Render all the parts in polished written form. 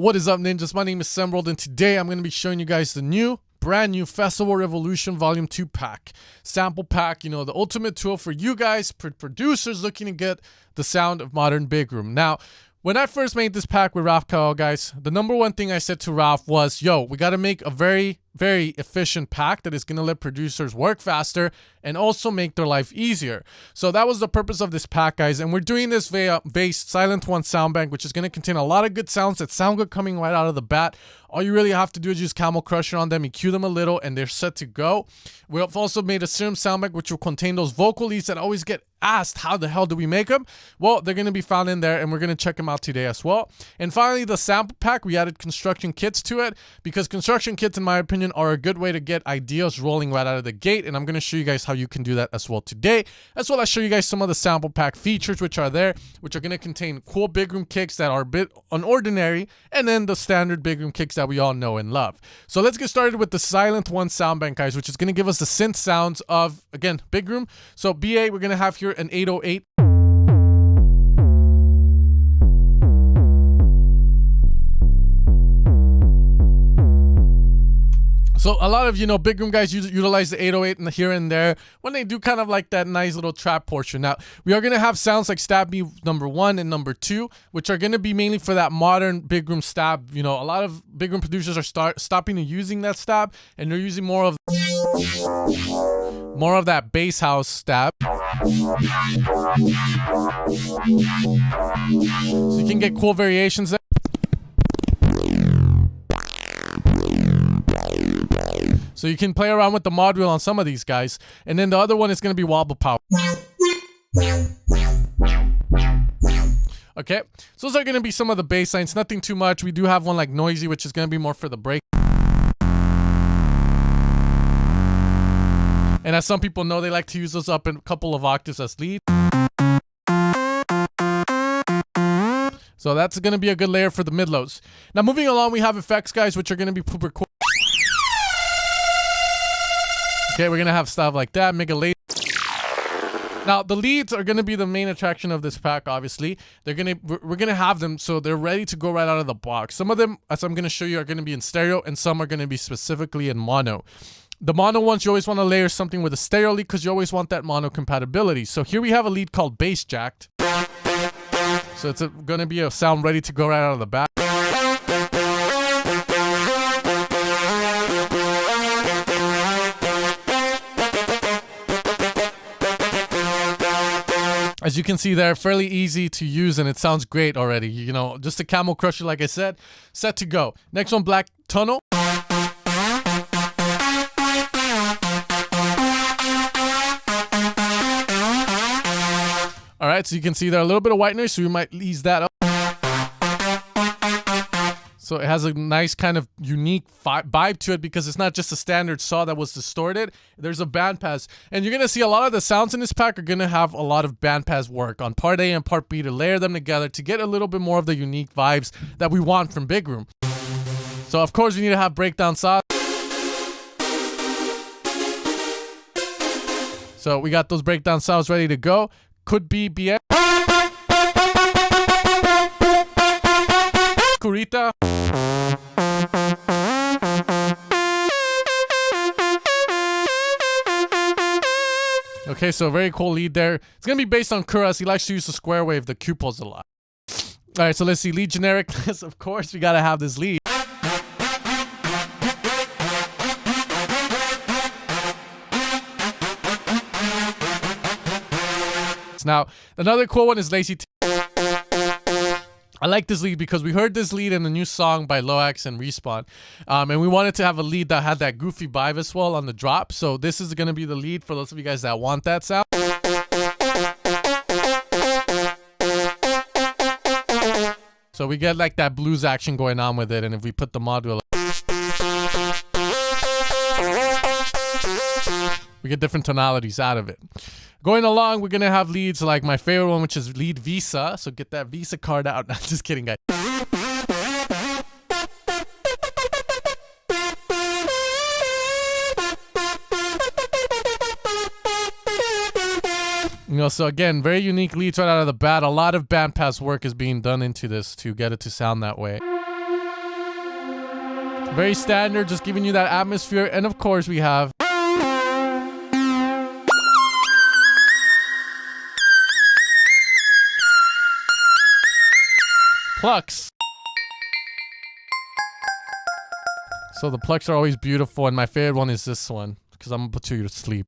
What is up, ninjas? My name is Semworld, and today I'm going to be showing you guys the brand new Festival Revolution Volume 2 pack. Sample pack, you know, the ultimate tool for you guys, producers looking to get the sound of modern big room. Now, when I first made this pack with Ralph Kyle, guys, the number one thing I said to Ralph was, yo, we got to make a very efficient pack that is going to let producers work faster and also make their life easier. So that was the purpose of this pack, guys. And we're doing this via Silent One sound bank, which is going to contain a lot of good sounds that sound good coming right out of the bat. All you really have to do is use Camel Crusher on them, EQ them a little, and they're set to go. We've also made a Serum sound bank, which will contain those vocal leads that always get asked, how the hell do we make them? Well, they're going to be found in there, and we're going to check them out today as well. And finally, the sample pack, we added construction kits to it, because construction kits, in my opinion, are a good way to get ideas rolling right out of the gate, and I'm going to show you guys how you can do that as well today, as well as show you guys some of the sample pack features which are there, which are going to contain cool big room kicks that are a bit unordinary, and then the standard big room kicks that we all know and love. So let's get started with the Silent One sound bank, guys, which is going to give us the synth sounds of, again, big room. So BA, we're going to have here an 808. So a lot of, you know, big room guys utilize the 808 and here and there when they do kind of like that nice little trap portion. Now, we are going to have sounds like stab beat number 1 and number 2, which are going to be mainly for that modern big room stab. You know, a lot of big room producers are stopping using that stab, and they're using more of that bass house stab. So you can get cool variations there. So you can play around with the mod wheel on some of these guys. And then the other one is going to be wobble power. Okay, so those are going to be some of the bass lines. Nothing too much. We do have one like noisy, which is going to be more for the break. And as some people know, they like to use those up in a couple of octaves as lead. So that's going to be a good layer for the mid-lows. Now moving along, we have effects, guys, which are going to be super cool. Okay, we're going to have stuff like that, make a late. Now, the leads are going to be the main attraction of this pack, obviously. We're going to have them so they're ready to go right out of the box. Some of them, as I'm going to show you, are going to be in stereo, and some are going to be specifically in mono. The mono ones, you always want to layer something with a stereo lead because you always want that mono compatibility. So here we have a lead called Bass Jacked. So it's going to be a sound ready to go right out of the back. As you can see, they're fairly easy to use, and it sounds great already. You know, just a Camel Crusher, like I said, set to go. Next one, Black Tunnel. All right, so you can see there a little bit of white noise, so we might ease that up. So it has a nice kind of unique vibe to it because it's not just a standard saw that was distorted. There's a bandpass. And you're going to see a lot of the sounds in this pack are going to have a lot of bandpass work on part A and part B to layer them together to get a little bit more of the unique vibes that we want from big room. So of course we need to have breakdown saws. So we got those breakdown saws ready to go. Could be BX. Kurita. Okay, so very cool lead there. It's going to be based on Kuras. He likes to use the square wave, the Q-pulse a lot. All right, so let's see. Lead generic. Of course, we got to have this lead. Now, another cool one is Lazy T. I like this lead because we heard this lead in a new song by Loax and Respawn. And we wanted to have a lead that had that goofy vibe as well on the drop. So this is going to be the lead for those of you guys that want that sound. So we get like that blues action going on with it. And if we put the module, we get different tonalities out of it. Going along, we're going to have leads like my favorite one, which is lead Visa. So get that Visa card out. Just kidding, guys. You know, so again, very unique leads right out of the bat. A lot of bandpass work is being done into this to get it to sound that way. Very standard, just giving you that atmosphere. And of course we have plucks. So the plucks are always beautiful, and my favorite one is this one, because I'm gonna put you to sleep.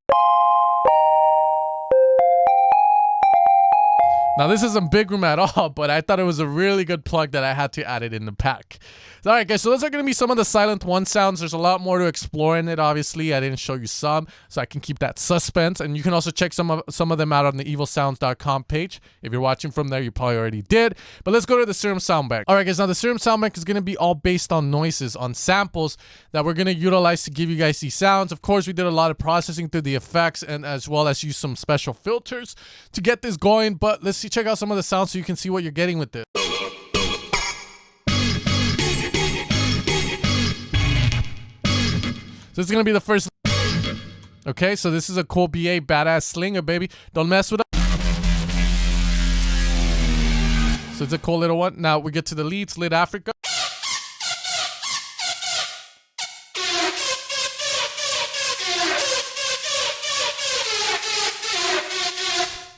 Now this isn't big room at all, but I thought it was a really good plug that I had to add it in the pack. Alright guys, so those are going to be some of the Silent One sounds. There's a lot more to explore in it, obviously. I didn't show you some, so I can keep that suspense. And you can also check some of them out on the evilsounds.com page. If you're watching from there, you probably already did. But let's go to the Serum sound bank. Alright guys, now the Serum sound bank is going to be all based on noises, on samples that we're going to utilize to give you guys these sounds. Of course, we did a lot of processing through the effects, and as well as use some special filters to get this going. But let's check out some of the sounds so you can see what you're getting with this. So this is gonna be the first. Okay, so this is a cool BA badass slinger, baby. Don't mess with it. So it's a cool little one. Now we get to the leads, Lit Africa.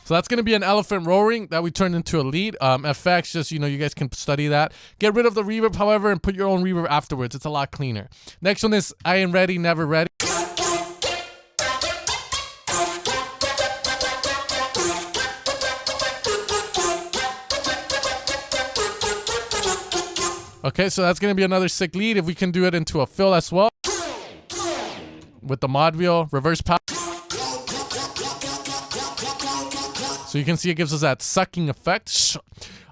So that's going to be an elephant roaring that we turned into a lead. FX, just, you know, you guys can study that. Get rid of the reverb, however, and put your own reverb afterwards. It's a lot cleaner. Next one is I Ain't Ready, Never Ready. Okay, so that's going to be another sick lead. If we can do it into a fill as well. With the mod wheel, reverse power. So you can see it gives us that sucking effect.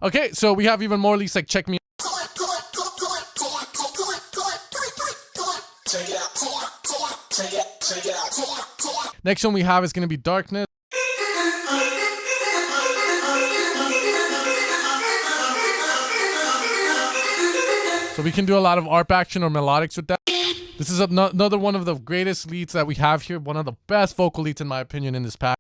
Okay, so we have even more leads like Check Me. Next one we have is going to be Darkness. So we can do a lot of ARP action or melodics with that. This is another one of the greatest leads that we have here. One of the best vocal leads in my opinion in this pack.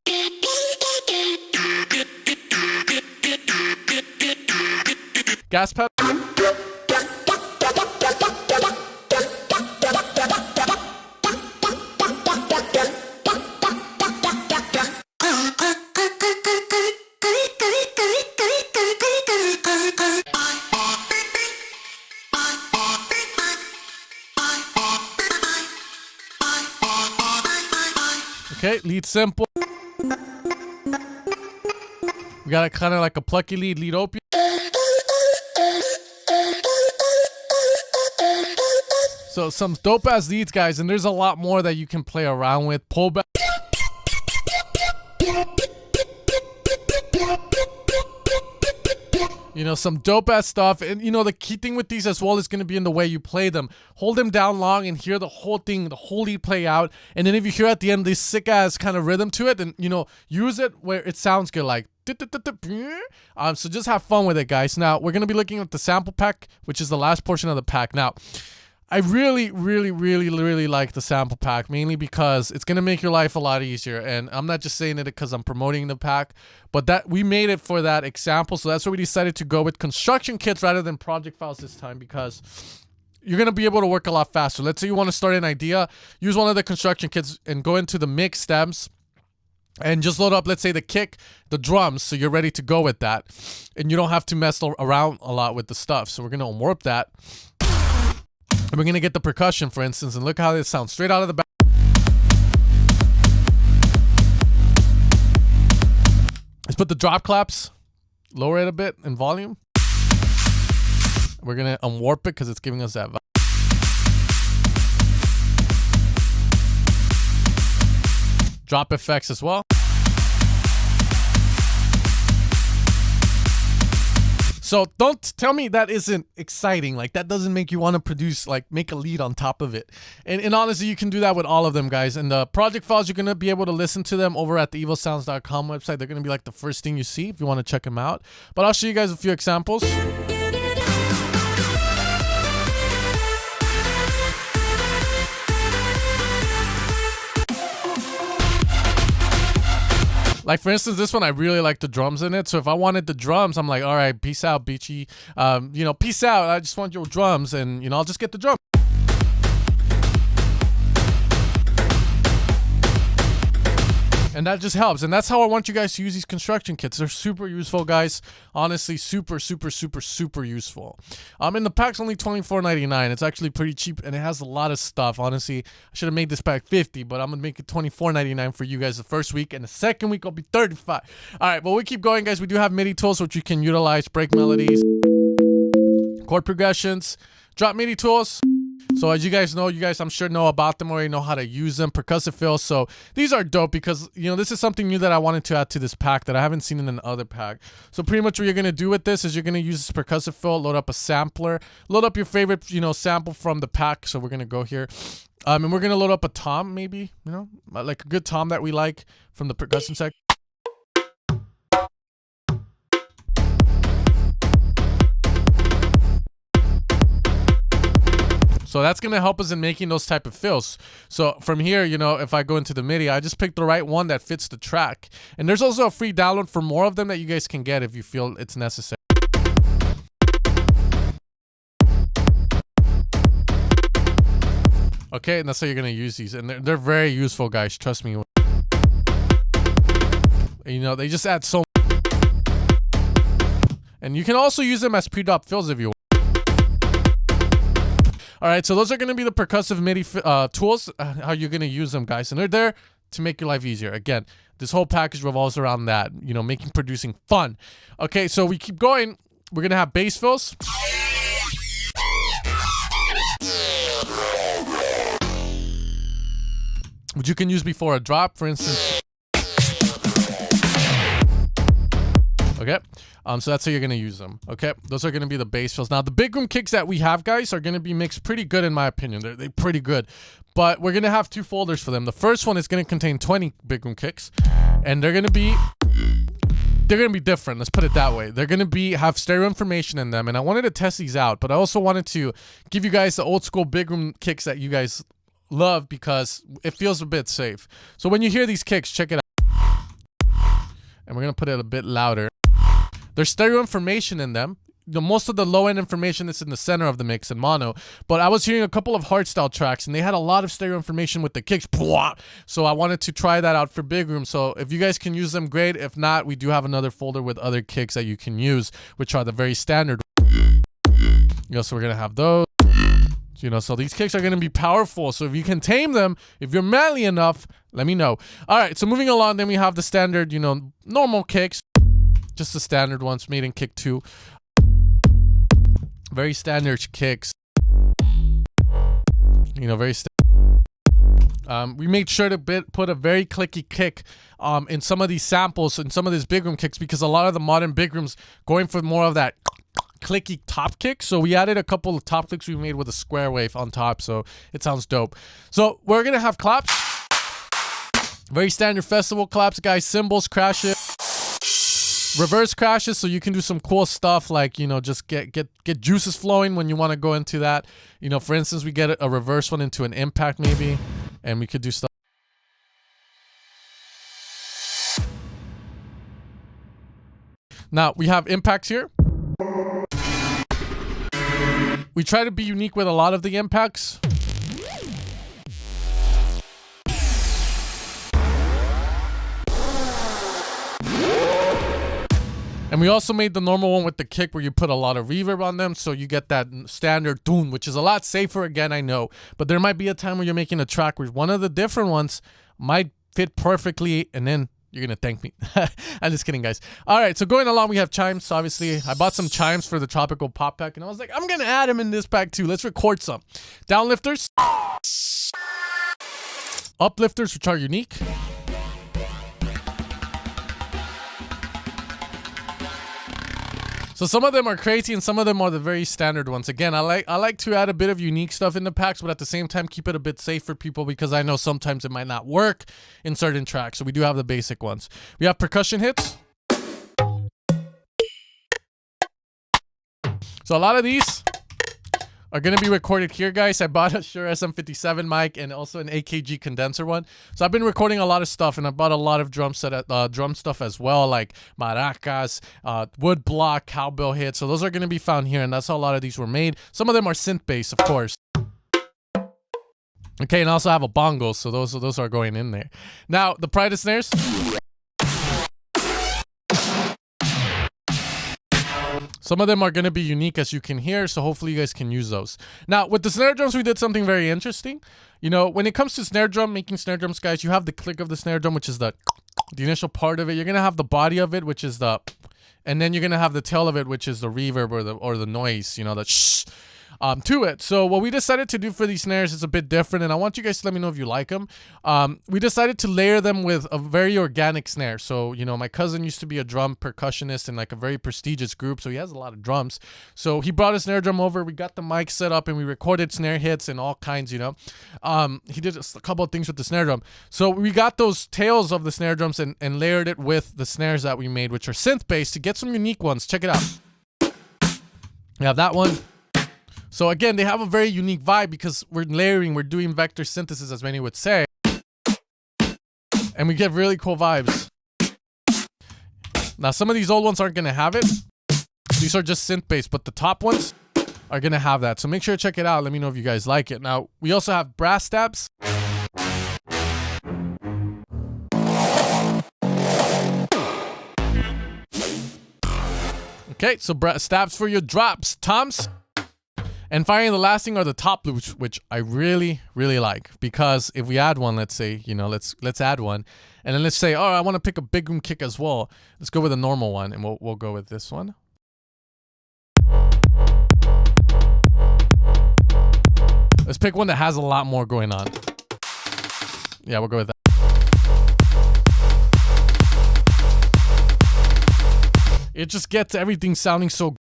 Gas pedal. Okay, lead simple. We got a kind of like a plucky lead opium. So some dope ass leads, guys, and there's a lot more that you can play around with. Pull back. You know, some dope ass stuff. And you know, the key thing with these as well is going to be in the way you play them. Hold them down long and hear the whole thing, the whole lead play out. And then if you hear at the end this sick ass kind of rhythm to it, then, you know, use it where it sounds good, like so just have fun with it, guys. Now we're going to be looking at the sample pack, which is the last portion of the pack. Now I really like the sample pack, mainly because it's going to make your life a lot easier. And I'm not just saying it because I'm promoting the pack, but that we made it for that example. So that's why we decided to go with construction kits rather than project files this time, because you're going to be able to work a lot faster. Let's say you want to start an idea, use one of the construction kits and go into the mix stems and just load up, let's say, the kick, the drums, so you're ready to go with that. And you don't have to mess around a lot with the stuff. So we're going to warp that. And we're going to get the percussion, for instance, and look how this sounds straight out of the back. Let's put the drop claps, lower it a bit in volume. We're going to unwarp it because it's giving us that vibe. Drop effects as well. So don't tell me that isn't exciting. Like, that doesn't make you want to produce, like, make a lead on top of it. And honestly, you can do that with all of them, guys. And the project files, you're going to be able to listen to them over at the evilsounds.com website. They're going to be like the first thing you see if you want to check them out. But I'll show you guys a few examples. Like, for instance, this one, I really like the drums in it. So if I wanted the drums, I'm like, all right, peace out, Beachy. You know, peace out. I just want your drums. And, you know, I'll just get the drums. And that just helps. And that's how I want you guys to use these construction kits. They're super useful, guys. Honestly, super useful. In the pack's only $24.99. It's actually pretty cheap, and it has a lot of stuff. Honestly, I should have made this pack $50, but I'm gonna make it $24.99 for you guys the first week, and the second week will be $35. All right, but we keep going, guys. We do have MIDI tools which you can utilize, break melodies, chord progressions, drop MIDI tools. So as you guys know, I'm sure know about them, already know how to use them, percussive fills. So these are dope because, you know, this is something new that I wanted to add to this pack that I haven't seen in another pack. So pretty much what you're going to do with this is you're going to use this percussive fill, load up a sampler, load up your favorite, you know, sample from the pack. So we're going to go here. And we're going to load up a tom, maybe, you know, like a good tom that we like from the percussion section. So that's going to help us in making those type of fills. So from here, you know, if I go into the MIDI, I just pick the right one that fits the track. And there's also a free download for more of them that you guys can get if you feel it's necessary. Okay, and that's how you're going to use these. And they're very useful, guys. Trust me. You know, they just add so much. And you can also use them as pre-drop fills if you want. All right, so those are going to be the percussive MIDI tools, how you're going to use them, guys. And they're there to make your life easier. Again, this whole package revolves around that, you know, making producing fun. Okay, so we keep going. We're going to have bass fills. Which you can use before a drop, for instance. Okay, so that's how you're gonna use them. Okay, those are gonna be the bass fills. Now the big room kicks that we have, guys, are gonna be mixed pretty good in my opinion. They're pretty good, but we're gonna have two folders for them. The first one is gonna contain 20 big room kicks, and they're gonna be different. Let's put it that way. They're gonna have stereo information in them, and I wanted to test these out, but I also wanted to give you guys the old school big room kicks that you guys love because it feels a bit safe. So when you hear these kicks, check it out, and we're gonna put it a bit louder. There's stereo information in them. Most of the low-end information is in the center of the mix in mono. But I was hearing a couple of hardstyle tracks, and they had a lot of stereo information with the kicks. So I wanted to try that out for big room. So if you guys can use them, great. If not, we do have another folder with other kicks that you can use, which are the very standard. You know, so we're going to have those. You know, so these kicks are going to be powerful. So if you can tame them, if you're manly enough, let me know. All right, so moving along, then we have the standard, you know, normal kicks. Just the standard ones made in kick 2. Very standard kicks. You know, very we made sure to put a very clicky kick in some of these samples and some of these big room kicks because a lot of the modern big rooms going for more of that clicky top kick. So we added a couple of top clicks we made with a square wave on top. So it sounds dope. So we're going to have claps. Very standard festival claps, guys. Cymbals, crashes. Reverse crashes, so you can do some cool stuff like, you know, just get juices flowing when you want to go into that. You know, for instance, we get a reverse one into an impact maybe, and we could do stuff. Now, we have impacts here. We try to be unique with a lot of the impacts. And we also made the normal one with the kick where you put a lot of reverb on them, so you get that standard doom, which is a lot safer, again, I know. But there might be a time where you're making a track where one of the different ones might fit perfectly, and then you're going to thank me. I'm just kidding, guys. All right, so going along, we have chimes, obviously. I bought some chimes for the Tropical Pop Pack, and I was like, I'm going to add them in this pack too. Let's record some. Downlifters. Uplifters, which are unique. So some of them are crazy and some of them are the very standard ones. Again, I like to add a bit of unique stuff in the packs, but at the same time keep it a bit safe for people because I know sometimes it might not work in certain tracks. So we do have the basic ones. We have percussion hits. So a lot of these are going to be recorded here, guys. I bought a Shure SM57 mic and also an AKG condenser one. So I've been recording a lot of stuff, and I bought a lot of drum stuff as well, like maracas, wood block, cowbell hits. So those are going to be found here, and that's how a lot of these were made. Some of them are synth based, of course. Okay, and also have a bongo, so those are going in there. Now, the pride snares. Some of them are going to be unique, as you can hear, so hopefully you guys can use those. Now, with the snare drums, we did something very interesting. You know, when it comes to snare drum, making snare drums, guys, you have the click of the snare drum, which is the initial part of it. You're going to have the body of it, which is the... And then you're going to have the tail of it, which is the reverb or the noise, you know, the shh. To it. So what we decided to do for these snares is a bit different, and I want you guys to let me know if you like them. We decided to layer them with a very organic snare. So, you know, my cousin used to be a drum percussionist in like a very prestigious group, so he has a lot of drums. So he brought a snare drum over, we got the mic set up, and we recorded snare hits and all kinds, you know. He did a couple of things with the snare drum. So we got those tails of the snare drums and layered it with the snares that we made, which are synth-based, to get some unique ones. Check it out. We have that one. So again, they have a very unique vibe because we're layering, we're doing vector synthesis, as many would say. And we get really cool vibes. Now, some of these old ones aren't going to have it. These are just synth-based, but the top ones are going to have that. So make sure to check it out. Let me know if you guys like it. Now, we also have brass stabs. Okay, so brass stabs for your drops, toms. And finally, the last thing are the top loops, which I really, really like, because if we add one, let's say, you know, let's add one, and then let's say, oh, I want to pick a big room kick as well. Let's go with a normal one, and we'll go with this one. Let's pick one that has a lot more going on. Yeah, we'll go with that. It just gets everything sounding so good.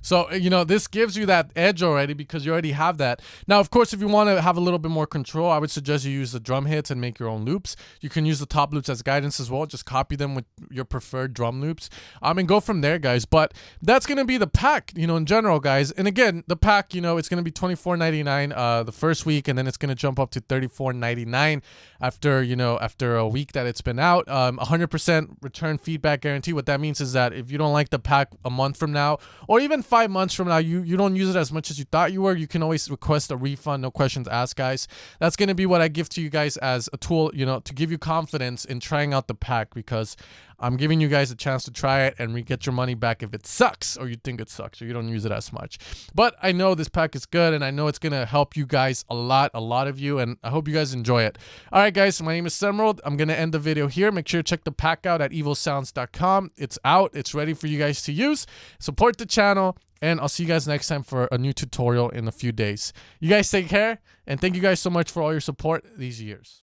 So, you know, this gives you that edge already because you already have that. Now, of course, if you want to have a little bit more control, I would suggest you use the drum hits and make your own loops. You can use the top loops as guidance as well. Just copy them with your preferred drum loops. And go from there, guys. But that's going to be the pack, you know, in general, guys. And again, the pack, you know, it's going to be $24.99 the first week, and then it's going to jump up to $34.99 after, you know, after a week that it's been out. 100% return feedback guarantee. What that means is that if you don't like the pack a month from now, or even 5 months from now, you don't use it as much as you thought you were, you can always request a refund. No questions asked, guys. That's going to be what I give to you guys as a tool, you know, to give you confidence in trying out the pack, because I'm giving you guys a chance to try it and get your money back if it sucks, or you think it sucks, or you don't use it as much. But I know this pack is good, and I know it's going to help you guys a lot of you, and I hope you guys enjoy it. All right, guys, my name is Emerald. I'm going to end the video here. Make sure to check the pack out at evilsounds.com. It's out. It's ready for you guys to use. Support the channel, and I'll see you guys next time for a new tutorial in a few days. You guys take care, and thank you guys so much for all your support these years.